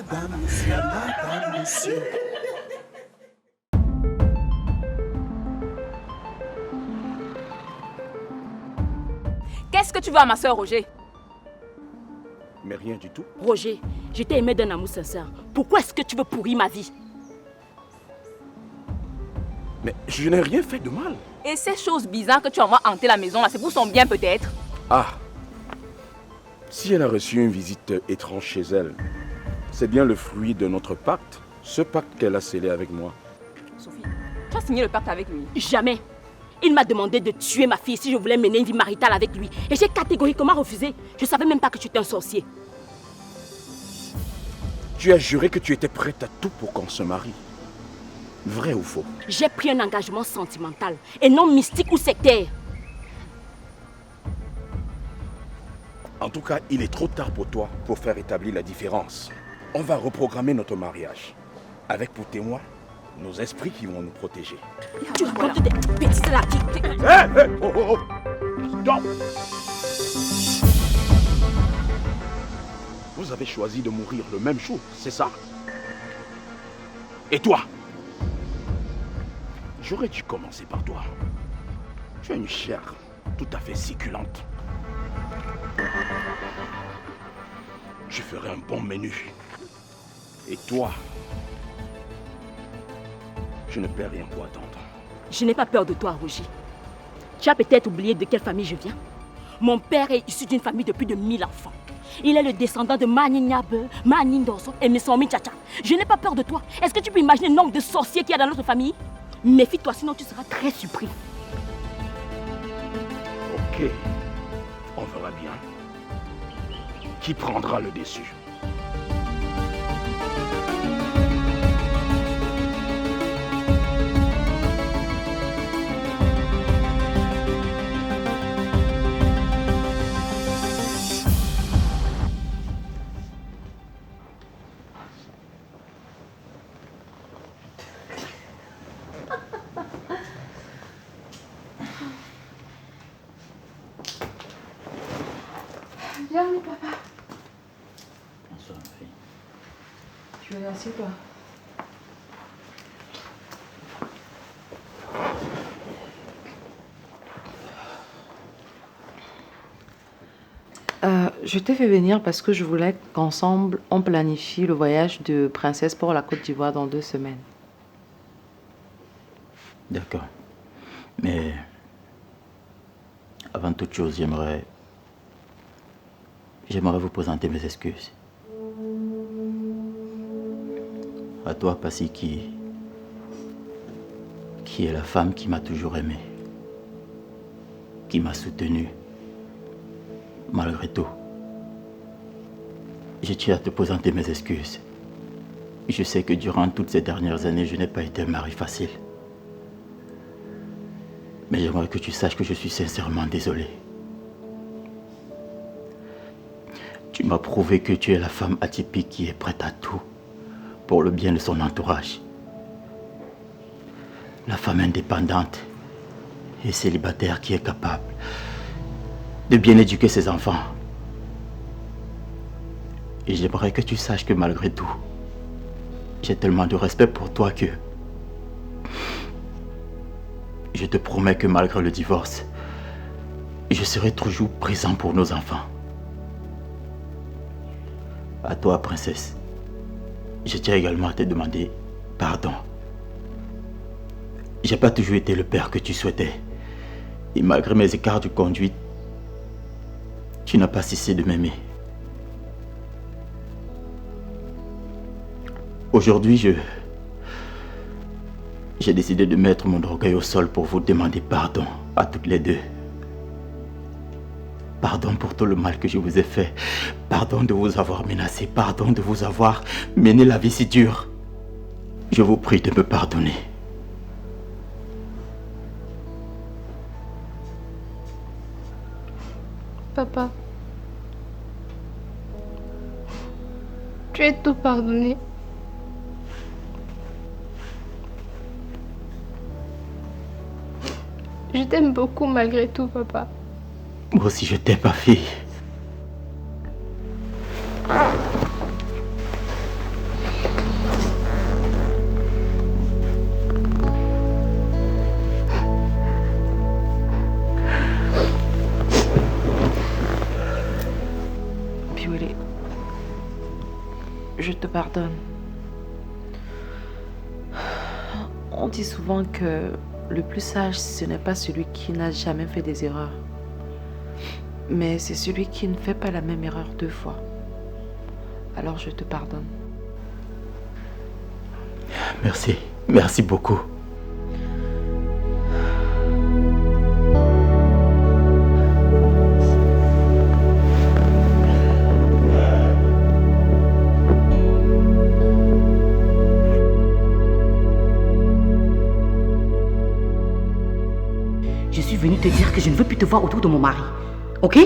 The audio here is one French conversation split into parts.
madame, monsieur. Qu'est-ce que tu veux à ma soeur, Roger? Mais rien du tout. Roger, je t'ai aimé d'un amour sincère. Pourquoi est-ce que tu veux pourrir ma vie? Mais je n'ai rien fait de mal. Et ces choses bizarres que tu envoies hanter la maison, là, c'est pour son bien peut-être? Ah. Si elle a reçu une visite étrange chez elle, c'est bien le fruit de notre pacte. Ce pacte qu'elle a scellé avec moi. Sophie, tu as signé le pacte avec lui? Jamais. Il m'a demandé de tuer ma fille si je voulais mener une vie maritale avec lui. Et j'ai catégoriquement refusé. Je ne savais même pas que tu étais un sorcier. Tu as juré que tu étais prête à tout pour qu'on se marie. Vrai ou faux? J'ai pris un engagement sentimental et non mystique ou sectaire. En tout cas, il est trop tard pour toi pour faire établir la différence. On va reprogrammer notre mariage. Avec pour témoin nos esprits qui vont nous protéger. Tu racontes des bêtises là. Hé, oh, oh, oh. Stop. Vous avez choisi de mourir le même jour, c'est ça? Et toi? J'aurais dû commencer par toi. Tu as une chair tout à fait succulente. Tu ferais un bon menu. Et toi? Je ne perds rien pour attendre. Je n'ai pas peur de toi, Roger. Tu as peut-être oublié de quelle famille je viens. Mon père est issu d'une famille de plus de 1000 enfants. Il est le descendant de Maninyabe, Manindorso et Messomi Tchacha. Je n'ai pas peur de toi. Est-ce que tu peux imaginer le nombre de sorciers qu'il y a dans notre famille? Méfie-toi, sinon tu seras très surpris. Ok. On verra bien. Qui prendra le dessus? Bienvenue, papa. Bonsoir, ma fille. Tu veux assieds-toi. Je t'ai fait venir parce que je voulais qu'ensemble, on planifie le voyage de Princesse pour la Côte d'Ivoire dans 2 semaines. D'accord. Mais avant toute chose, j'aimerais vous présenter mes excuses. À toi, Passy, qui est la femme qui m'a toujours aimé, qui m'a soutenu, malgré tout. Je tiens à te présenter mes excuses. Je sais que durant toutes ces dernières années, je n'ai pas été un mari facile. Mais j'aimerais que tu saches que je suis sincèrement désolé. Tu m'as prouvé que tu es la femme atypique qui est prête à tout pour le bien de son entourage. La femme indépendante et célibataire qui est capable de bien éduquer ses enfants. Et j'aimerais que tu saches que malgré tout, j'ai tellement de respect pour toi que je te promets que malgré le divorce, je serai toujours présent pour nos enfants. À toi, princesse, je tiens également à te demander pardon. J'ai pas toujours été le père que tu souhaitais. Et malgré mes écarts de conduite, tu n'as pas cessé de m'aimer. Aujourd'hui, j'ai décidé de mettre mon orgueil au sol pour vous demander pardon à toutes les deux. Pardon pour tout le mal que je vous ai fait. Pardon de vous avoir menacé. Pardon de vous avoir mené la vie si dure. Je vous prie de me pardonner. Papa, tu es tout pardonné. Je t'aime beaucoup malgré tout, papa. Moi aussi, je t'aime, ma fille. je te pardonne. On dit souvent que le plus sage, ce n'est pas celui qui n'a jamais fait des erreurs, mais c'est celui qui ne fait pas la même erreur 2 fois. Alors je te pardonne. Merci. Merci beaucoup. Je suis venue te dire que je ne veux plus te voir autour de mon mari. Ok?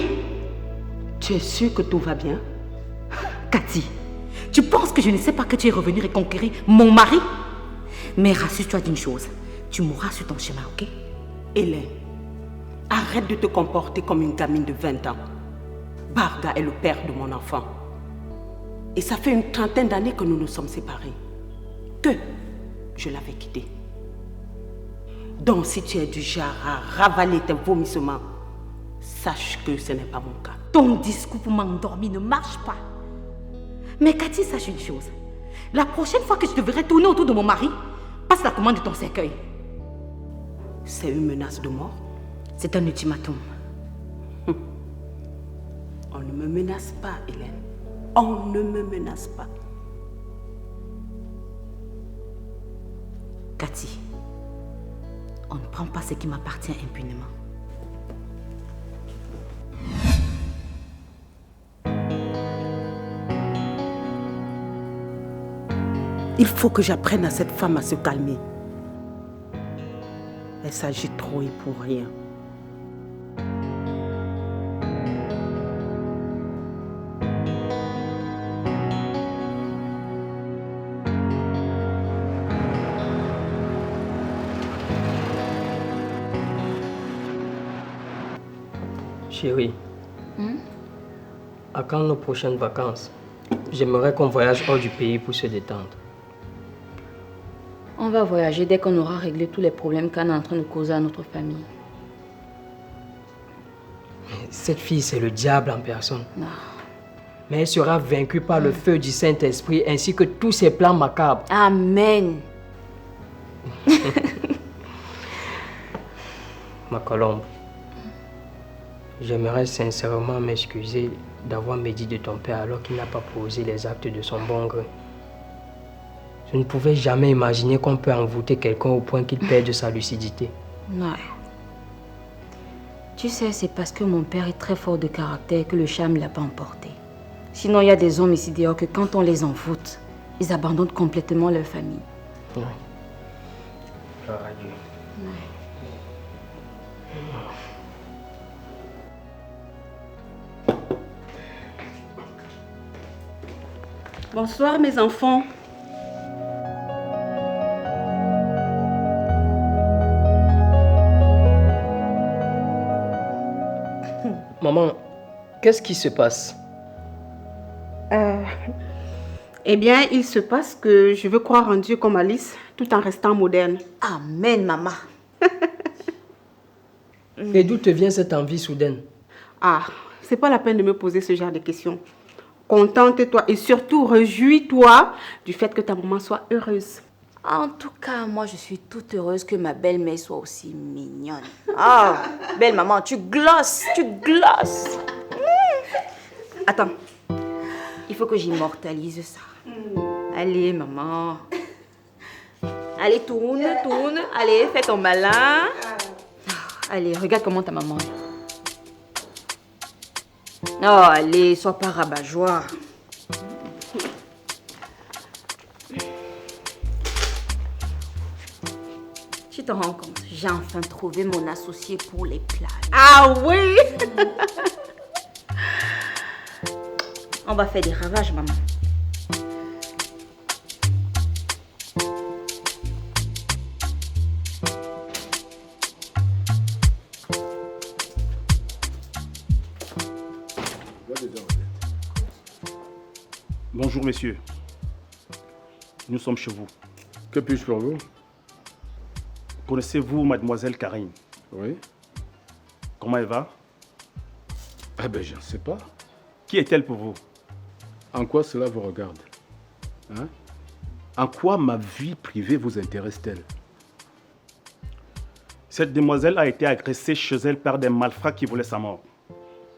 Tu es sûre que tout va bien? Cathy, tu penses que je ne sais pas que tu es revenue reconquérir mon mari? Mais rassure-toi d'une chose, tu mourras sur ton chemin, ok? Hélène, arrête de te comporter comme une gamine de 20 ans. Barga est le père de mon enfant. Et ça fait une 30aine d'années que nous nous sommes séparés. Que je l'avais quitté. Donc si tu es du genre à ravaler tes vomissements, sache que ce n'est pas mon cas. Ton discours pour m'endormir ne marche pas. Mais Cathy, sache une chose. La prochaine fois que je te verrai tourner autour de mon mari, passe la commande de ton cercueil. C'est une menace de mort? C'est un ultimatum. On ne me menace pas, Hélène. On ne me menace pas. Cathy, on ne prend pas ce qui m'appartient impunément. Il faut que j'apprenne à cette femme à se calmer. Elle s'agit trop et pour rien. Chérie, à quand nos prochaines vacances? J'aimerais qu'on voyage hors du pays pour se détendre. On va voyager dès qu'on aura réglé tous les problèmes qu'Anna est en train de causer à notre famille. Cette fille, c'est le diable en personne. Non. Mais elle sera vaincue par le feu du Saint-Esprit ainsi que tous ses plans macabres. Amen. Ma colombe, j'aimerais sincèrement m'excuser d'avoir médit de ton père alors qu'il n'a pas posé les actes de son bon gré. Je ne pouvais jamais imaginer qu'on peut envoûter quelqu'un au point qu'il perde sa lucidité. Non. Tu sais, c'est parce que mon père est très fort de caractère que le charme ne l'a pas emporté. Sinon, il y a des hommes ici dehors que quand on les envoûte, ils abandonnent complètement leur famille. Oui. Gloire à Dieu. Bonsoir mes enfants. Maman, qu'est-ce qui se passe? Eh bien, il se passe que je veux croire en Dieu comme Alice, tout en restant moderne. Amen, maman. Et d'où te vient cette envie soudaine? Ah, c'est pas la peine de me poser ce genre de questions. Contente-toi et surtout réjouis-toi du fait que ta maman soit heureuse. En tout cas, moi, je suis toute heureuse que ma belle-mère soit aussi mignonne. Ah, belle maman, tu glosses, tu glosses. Attends, il faut que j'immortalise ça. Allez, maman. Allez, tourne, tourne. Allez, fais ton malin. Allez, regarde comment ta maman est. Oh, allez, sois pas rabat-joie. Tu te rends compte, j'ai enfin trouvé mon associé pour les plages. Ah oui. On va faire des ravages, maman. Bonjour messieurs, nous sommes chez vous. Que puis-je pour vous? Connaissez-vous mademoiselle Karine? Oui. Comment elle va? Ah ben je ne sais pas. Qui est-elle pour vous? En quoi cela vous regarde? Hein? En quoi ma vie privée vous intéresse-t-elle? Cette demoiselle a été agressée chez elle par des malfrats qui voulaient sa mort.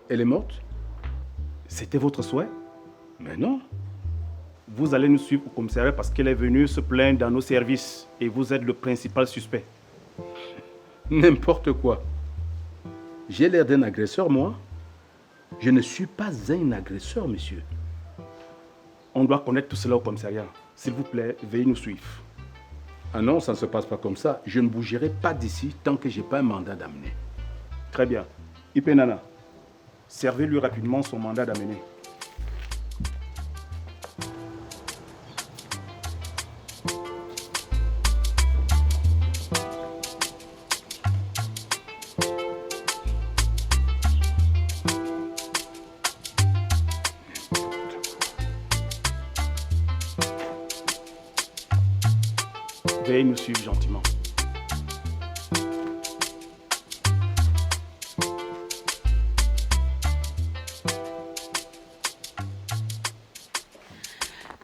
Elle est morte? C'était votre souhait? Mais non. Vous allez nous suivre au commissariat parce qu'elle est venue se plaindre dans nos services et vous êtes le principal suspect. N'importe quoi. J'ai l'air d'un agresseur, moi? Je ne suis pas un agresseur, monsieur. On doit connaître tout cela au commissariat. S'il vous plaît, veuillez nous suivre. Ah non, ça ne se passe pas comme ça. Je ne bougerai pas d'ici tant que je n'ai pas un mandat d'amener. Très bien. Ipenana, servez-lui rapidement son mandat d'amener. Veuillez nous suivre gentiment.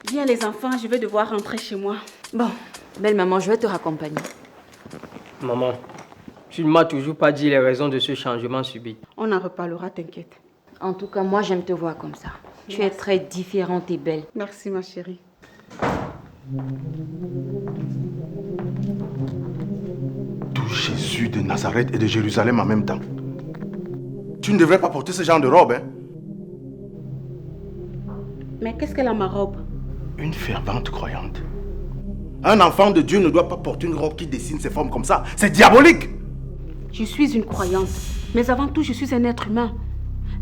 Viens les enfants, je vais devoir rentrer chez moi. Bon, belle maman, je vais te raccompagner. Maman, tu ne m'as toujours pas dit les raisons de ce changement subit. On en reparlera, t'inquiète. En tout cas, moi, j'aime te voir comme ça. Tu es très différente et belle. Merci ma chérie. Tout Jésus de Nazareth et de Jérusalem en même temps. Tu ne devrais pas porter ce genre de robe, hein? Mais qu'est-ce qu'elle a ma robe? Une fervente croyante. Un enfant de Dieu ne doit pas porter une robe qui dessine ses formes comme ça. C'est diabolique! Je suis une croyante. Mais avant tout, je suis un être humain.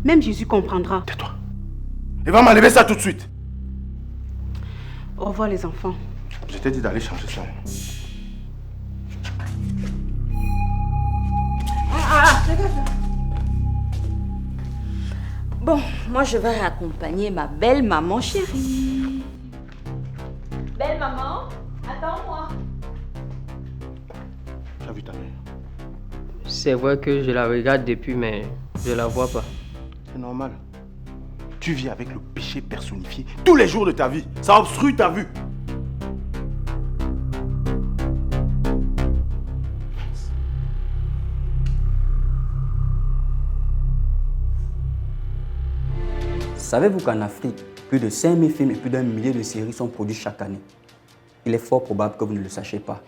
Même Jésus comprendra. Tais-toi. Et va m'enlever ça tout de suite. Au revoir les enfants. Je t'ai dit d'aller changer ça. Bon, moi, je vais raccompagner ma belle maman chérie. Belle maman, attends-moi. Tu as vu ta mère? C'est vrai que je la regarde depuis, mais je la vois pas. C'est normal. Tu vis avec le péché personnifié tous les jours de ta vie. Ça obstrue ta vue. Savez-vous qu'en Afrique, plus de 5000 films et plus d'1 millier de séries sont produits chaque année? Il est fort probable que vous ne le sachiez pas.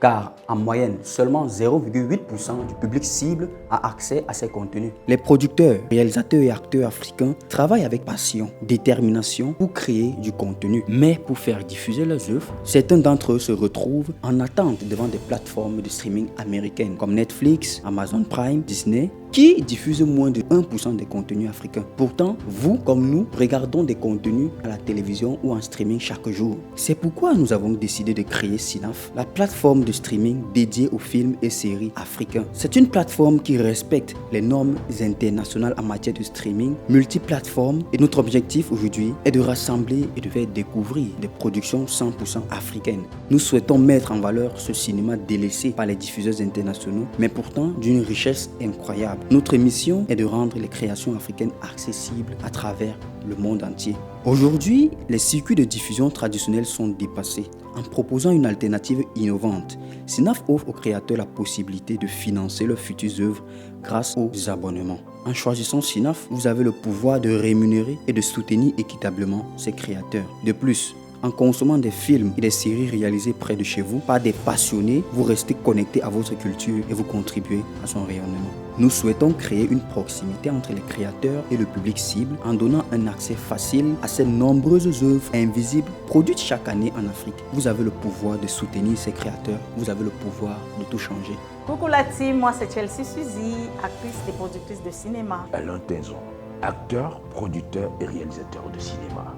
Car en moyenne, seulement 0,8% du public cible a accès à ces contenus. Les producteurs, réalisateurs et acteurs africains travaillent avec passion, détermination pour créer du contenu. Mais pour faire diffuser leurs œuvres, certains d'entre eux se retrouvent en attente devant des plateformes de streaming américaines comme Netflix, Amazon Prime, Disney, qui diffusent moins de 1% des contenus africains. Pourtant, vous comme nous, regardons des contenus à la télévision ou en streaming chaque jour. C'est pourquoi nous avons décidé de créer Cinaf, la plateforme de streaming dédiée aux films et séries africains. C'est une plateforme qui respecte les normes internationales en matière de streaming, multiplateforme, et notre objectif aujourd'hui est de rassembler et de faire découvrir des productions 100% africaines. Nous souhaitons mettre en valeur ce cinéma délaissé par les diffuseurs internationaux, mais pourtant d'une richesse incroyable. Notre mission est de rendre les créations africaines accessibles à travers le monde entier. Aujourd'hui, les circuits de diffusion traditionnels sont dépassés. En proposant une alternative innovante, Cinaf offre aux créateurs la possibilité de financer leurs futures œuvres grâce aux abonnements. En choisissant Cinaf, vous avez le pouvoir de rémunérer et de soutenir équitablement ces créateurs. De plus, en consommant des films et des séries réalisées près de chez vous par des passionnés, vous restez connecté à votre culture et vous contribuez à son rayonnement. Nous souhaitons créer une proximité entre les créateurs et le public cible en donnant un accès facile à ces nombreuses œuvres invisibles produites chaque année en Afrique. Vous avez le pouvoir de soutenir ces créateurs, vous avez le pouvoir de tout changer. Coucou la team, moi c'est Chelsea Suzy, actrice et productrice de cinéma. Alain Tenzon, acteur, producteur et réalisateur de cinéma.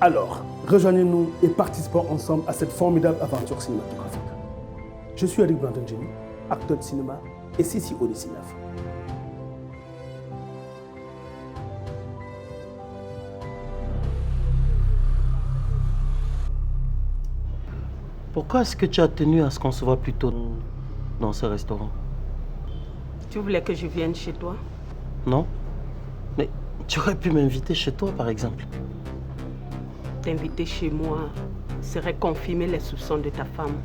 Alors, rejoignez-nous et participons ensemble à cette formidable aventure cinématographique. Je suis Eric Brandon-Jenny, acteur de cinéma et CCO de Cinaf. Pourquoi est-ce que tu as tenu à ce qu'on se voit plus tôt dans ce restaurant? Tu voulais que je vienne chez toi? Non? Mais tu aurais pu m'inviter chez toi, par exemple. T'inviter chez moi, serait confirmer les soupçons de ta femme.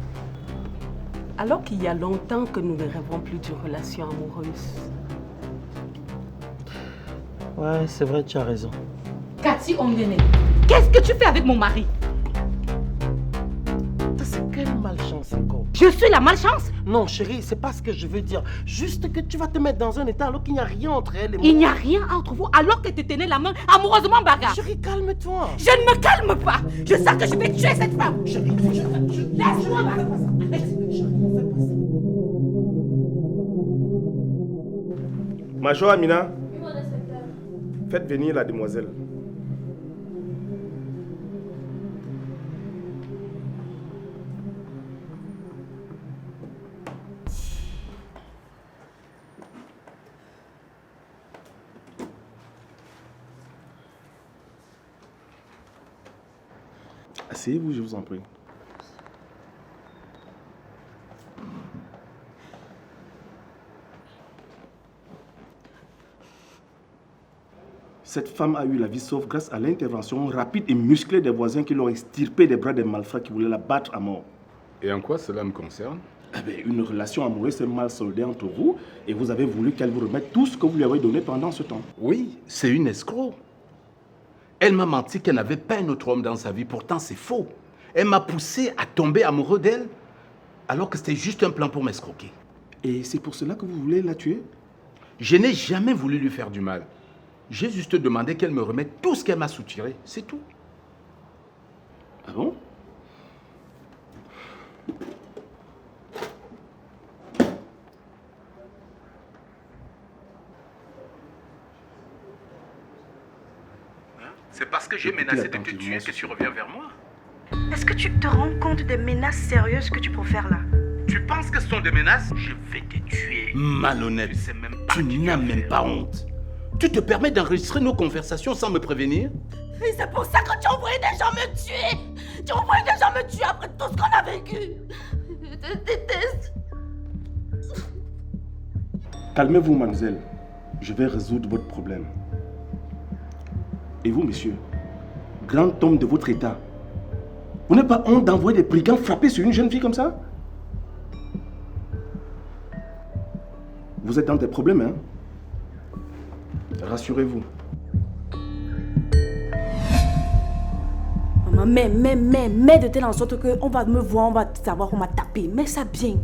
Alors qu'il y a longtemps que nous ne rêvons plus d'une relation amoureuse. Ouais, c'est vrai, tu as raison. Cathy Ongene, qu'est-ce que tu fais avec mon mari? C'est quelle malchance encore? Je suis la malchance? Non, chérie, c'est pas ce que je veux dire. Juste que tu vas te mettre dans un état alors qu'il n'y a rien entre elle et moi. Il n'y a rien entre vous alors que tu tenais la main amoureusement, Barga. Chérie, calme-toi. Je ne me calme pas. Je sens que je vais tuer cette femme. Chérie, laisse-moi, Barga. Major Amina, faites venir la demoiselle. Asseyez-vous, je vous en prie. Cette femme a eu la vie sauve grâce à l'intervention rapide et musclée des voisins qui l'ont extirpée des bras des malfrats qui voulaient la battre à mort. Et en quoi cela me concerne? Eh bien, une relation amoureuse s'est mal soldée entre vous et vous avez voulu qu'elle vous remette tout ce que vous lui avez donné pendant ce temps. Oui, c'est une escroc. Elle m'a menti qu'elle n'avait pas un autre homme dans sa vie, pourtant c'est faux. Elle m'a poussé à tomber amoureux d'elle alors que c'était juste un plan pour m'escroquer. Et c'est pour cela que vous voulez la tuer? Je n'ai jamais voulu lui faire du mal. J'ai juste demandé qu'elle me remette tout ce qu'elle m'a soutiré, c'est tout. Ah bon? C'est parce que j'ai menacé de te tuer que tu reviens vers moi. Est-ce que tu te rends compte des menaces sérieuses que tu profères là? Tu penses que ce sont des menaces? Je vais te tuer. Malhonnête. Tu n'as même pas honte. Tu te permets d'enregistrer nos conversations sans me prévenir? Et c'est pour ça que tu as envoyé des gens me tuer. Tu as envoyé des gens me tuer après tout ce qu'on a vécu. Je te déteste. Calmez-vous, mademoiselle. Je vais résoudre votre problème. Et vous, monsieur, grand homme de votre état, vous n'avez pas honte d'envoyer des brigands frapper sur une jeune fille comme ça? Vous êtes dans des problèmes, hein? Rassurez-vous. Maman, mets de telle en sorte qu'on va me voir, on va savoir qu'on m'a tapé. Mets ça bien.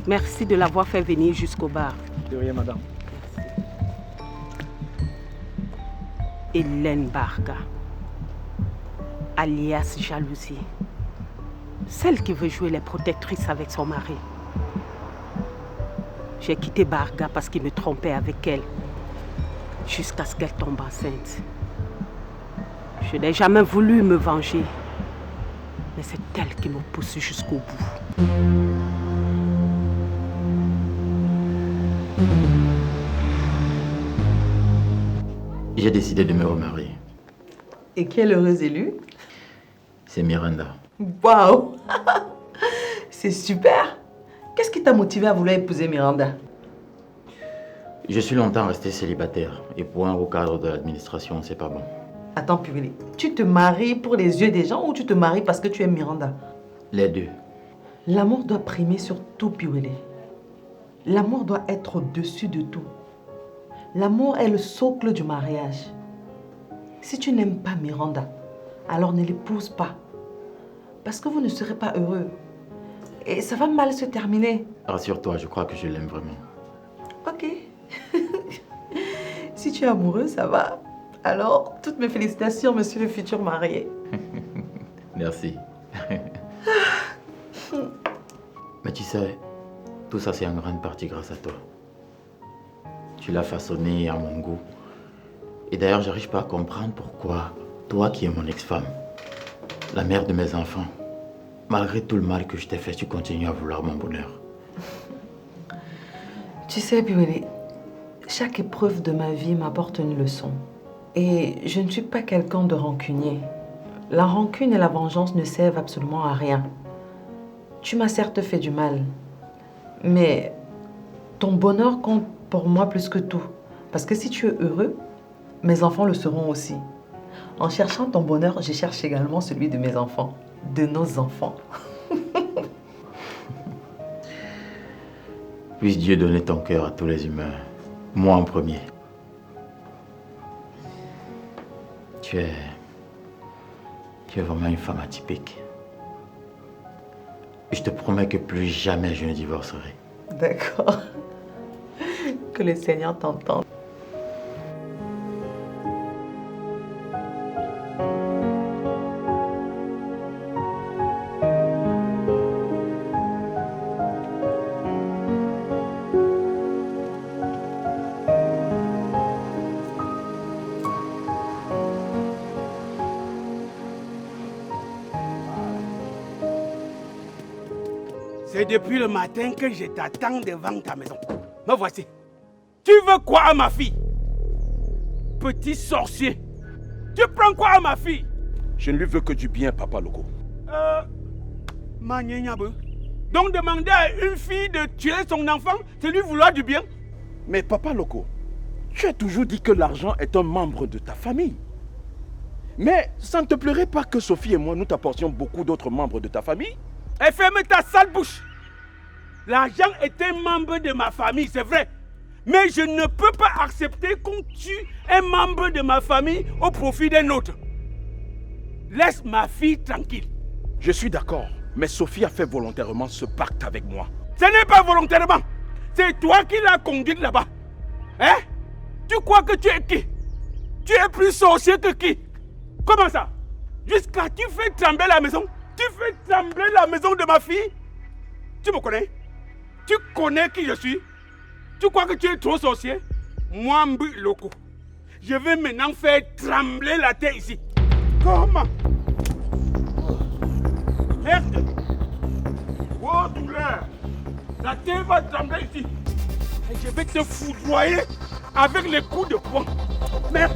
Merci de l'avoir fait venir jusqu'au bar. De rien, madame. Hélène Barga, alias Jalousie. Celle qui veut jouer les protectrices avec son mari. J'ai quitté Barga parce qu'il me trompait avec elle, jusqu'à ce qu'elle tombe enceinte. Je n'ai jamais voulu me venger, mais c'est elle qui me pousse jusqu'au bout. J'ai décidé de me remarier. Et quelle heureuse élue? C'est Miranda. Waouh! C'est super! Qu'est-ce qui t'a motivé à vouloir épouser Miranda? Je suis longtemps resté célibataire et pour un haut cadre de l'administration, c'est pas bon. Attends, Purée, tu te maries pour les yeux des gens ou tu te maries parce que tu aimes Miranda? Les deux. L'amour doit primer sur tout, Purée. L'amour doit être au-dessus de tout. L'amour est le socle du mariage. Si tu n'aimes pas Miranda, alors ne l'épouse pas. Parce que vous ne serez pas heureux. Et ça va mal se terminer. Rassure-toi, je crois que je l'aime vraiment. Ok. Si tu es amoureux, ça va. Alors, toutes mes félicitations, monsieur le futur marié. Merci. Mais tu sais, tout ça c'est en grande partie grâce à toi. Tu l'as façonné à mon goût. Et d'ailleurs, j'arrive pas à comprendre pourquoi toi qui es mon ex-femme, la mère de mes enfants, malgré tout le mal que je t'ai fait, tu continues à vouloir mon bonheur. Tu sais, Piwele, chaque épreuve de ma vie m'apporte une leçon. Et je ne suis pas quelqu'un de rancunier. La rancune et la vengeance ne servent absolument à rien. Tu m'as certes fait du mal, mais ton bonheur compte pour moi plus que tout. Parce que si tu es heureux, mes enfants le seront aussi. En cherchant ton bonheur, je cherche également celui de mes enfants, de nos enfants. Puisse Dieu donner ton cœur à tous les humains, moi en premier. Tu es vraiment une femme atypique. Je te promets que plus jamais je ne divorcerai. D'accord. Que le Seigneur t'entende. C'est depuis le matin que je t'attends devant ta maison. Me voici. Tu veux quoi à ma fille? Petit sorcier. Tu prends quoi à ma fille? Je ne lui veux que du bien, Papa Loco. Donc demander à une fille de tuer son enfant, c'est lui vouloir du bien? Mais Papa Loco, tu as toujours dit que l'argent est un membre de ta famille. Mais ça ne te plairait pas que Sophie et moi nous t'apportions beaucoup d'autres membres de ta famille? Et ferme ta sale bouche. L'argent est un membre de ma famille, c'est vrai. Mais je ne peux pas accepter qu'on tue un membre de ma famille au profit d'un autre. Laisse ma fille tranquille. Je suis d'accord, mais Sophie a fait volontairement ce pacte avec moi. Ce n'est pas volontairement. C'est toi qui l'as conduite là-bas. Hein? Tu crois que tu es qui? Tu es plus sorcier que qui? Comment ça? Jusqu'à tu fais trembler la maison? Tu fais trembler la maison de ma fille? Tu me connais? Tu connais qui je suis? Tu crois que tu es trop sorcier? Moi, Mbu Loco, je vais maintenant faire trembler la terre ici. Comment? Merde! Oh, douleur! La terre va trembler ici. Et je vais te foudroyer avec les coups de poing. Merde!